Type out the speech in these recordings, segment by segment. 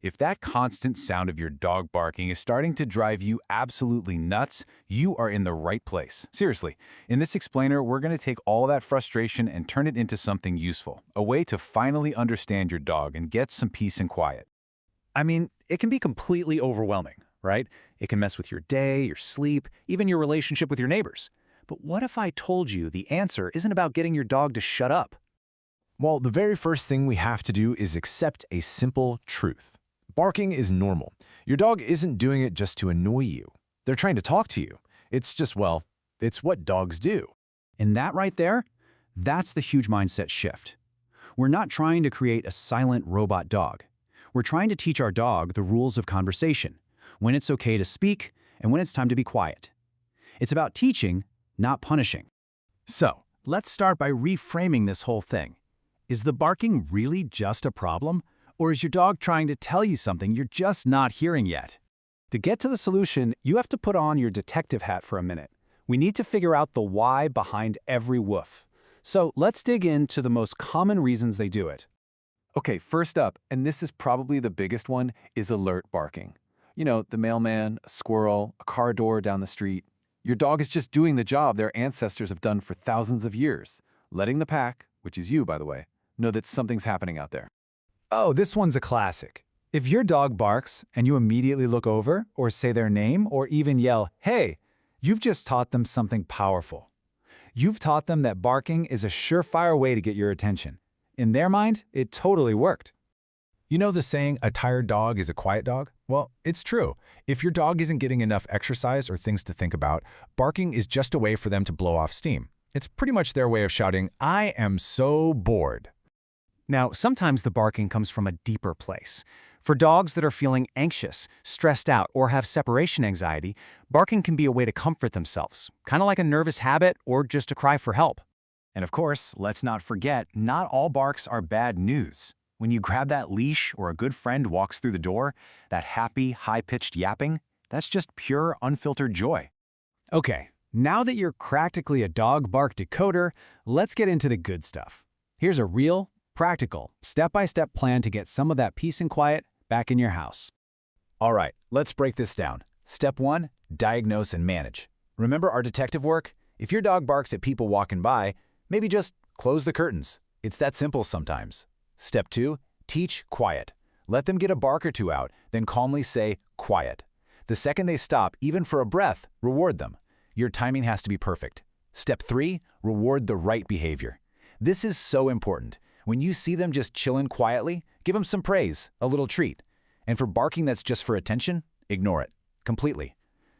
If that constant sound of your dog barking is starting to drive you absolutely nuts, you are in the right place. Seriously, in this explainer, we're going to take all that frustration and turn it into something useful, a way to finally understand your dog and get some peace and quiet. I mean, it can be completely overwhelming, right? It can mess with your day, your sleep, even your relationship with your neighbors. But what if I told you the answer isn't about getting your dog to shut up? Well, the very first thing we have to do is accept a simple truth. Barking is normal. Your dog isn't doing it just to annoy you. They're trying to talk to you. It's just, well, it's what dogs do. And that right there, that's the huge mindset shift. We're not trying to create a silent robot dog. We're trying to teach our dog the rules of conversation, when it's okay to speak and when it's time to be quiet. It's about teaching, not punishing. So, let's start by reframing this whole thing. Is the barking really just a problem? Or is your dog trying to tell you something you're just not hearing yet? To get to the solution, you have to put on your detective hat for a minute. We need to figure out the why behind every woof. So let's dig into the most common reasons they do it. Okay, first up, and this is probably the biggest one, is alert barking. You know, the mailman, a squirrel, a car door down the street. Your dog is just doing the job their ancestors have done for thousands of years, letting the pack, which is you, by the way, know that something's happening out there. Oh, this one's a classic. If your dog barks and you immediately look over or say their name or even yell, "Hey," you've just taught them something powerful. You've taught them that barking is a surefire way to get your attention. In their mind, it totally worked. You know the saying, a tired dog is a quiet dog? Well, it's true. If your dog isn't getting enough exercise or things to think about, barking is just a way for them to blow off steam. It's pretty much their way of shouting, "I am so bored." Now, sometimes the barking comes from a deeper place. For dogs that are feeling anxious, stressed out, or have separation anxiety, barking can be a way to comfort themselves, kind of like a nervous habit or just a cry for help. And of course, let's not forget, not all barks are bad news. When you grab that leash or a good friend walks through the door, that happy, high-pitched yapping, that's just pure, unfiltered joy. Okay, now that you're practically a dog bark decoder, let's get into the good stuff. Here's a real, practical, step-by-step plan to get some of that peace and quiet back in your house. All right, let's break this down. Step 1, diagnose and manage. Remember our detective work? If your dog barks at people walking by, maybe just close the curtains. It's that simple sometimes. Step 2, teach quiet. Let them get a bark or two out, then calmly say, "Quiet." The second they stop, even for a breath, reward them. Your timing has to be perfect. Step 3, reward the right behavior. This is so important. When you see them just chilling quietly, give them some praise, a little treat. And for barking that's just for attention, ignore it completely.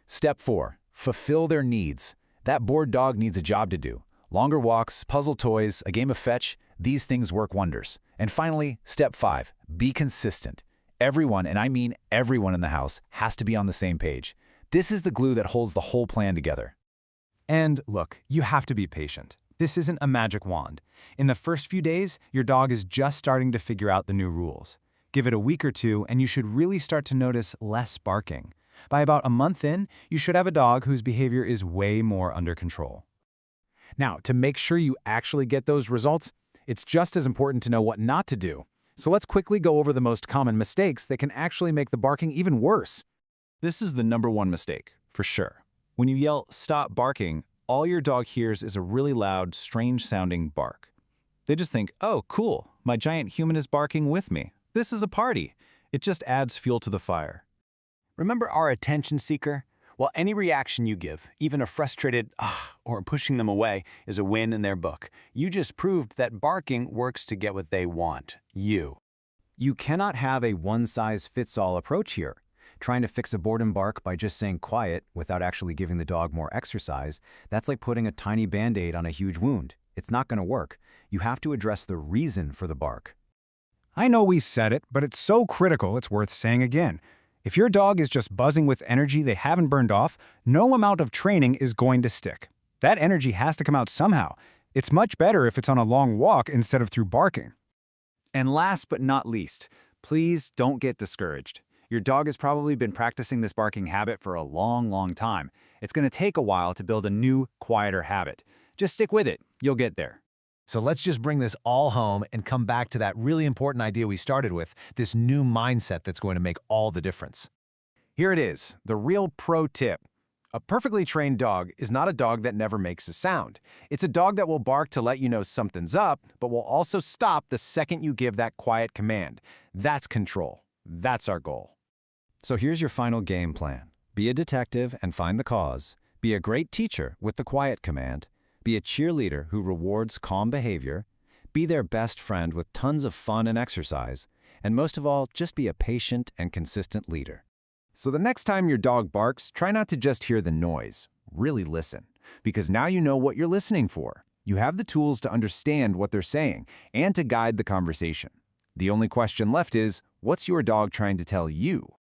Step 4, fulfill their needs. That bored dog needs a job to do. Longer walks, puzzle toys, a game of fetch, these things work wonders. And finally, step 5, be consistent. Everyone, and I mean everyone in the house, has to be on the same page. This is the glue that holds the whole plan together. And look, you have to be patient. This isn't a magic wand. In the first few days, your dog is just starting to figure out the new rules. Give it a week or two, and you should really start to notice less barking. By about a month in, you should have a dog whose behavior is way more under control. Now, to make sure you actually get those results, it's just as important to know what not to do. So let's quickly go over the most common mistakes that can actually make the barking even worse. This is the #1 mistake, for sure. When you yell, "Stop barking," all your dog hears is a really loud, strange-sounding bark. They just think, "Oh, cool, my giant human is barking with me. This is a party." It just adds fuel to the fire. Remember our attention seeker? Well, any reaction you give, even a frustrated or pushing them away, is a win in their book. You just proved that barking works to get what they want, you. You cannot have a one-size-fits-all approach here. Trying to fix a boredom bark by just saying quiet without actually giving the dog more exercise, that's like putting a tiny Band-Aid on a huge wound. It's not going to work. You have to address the reason for the bark. I know we said it, but it's so critical it's worth saying again. If your dog is just buzzing with energy they haven't burned off, no amount of training is going to stick. That energy has to come out somehow. It's much better if it's on a long walk instead of through barking. And last but not least, please don't get discouraged. Your dog has probably been practicing this barking habit for a long time. It's going to take a while to build a new, quieter habit. Just stick with it. You'll get there. So let's just bring this all home and come back to that really important idea we started with, this new mindset that's going to make all the difference. Here it is, the real pro tip. A perfectly trained dog is not a dog that never makes a sound. It's a dog that will bark to let you know something's up, but will also stop the second you give that quiet command. That's control. That's our goal. So here's your final game plan. Be a detective and find the cause. Be a great teacher with the quiet command. Be a cheerleader who rewards calm behavior. Be their best friend with tons of fun and exercise. And most of all, just be a patient and consistent leader. So the next time your dog barks, try not to just hear the noise. Really listen. Because now you know what you're listening for. You have the tools to understand what they're saying and to guide the conversation. The only question left is, what's your dog trying to tell you?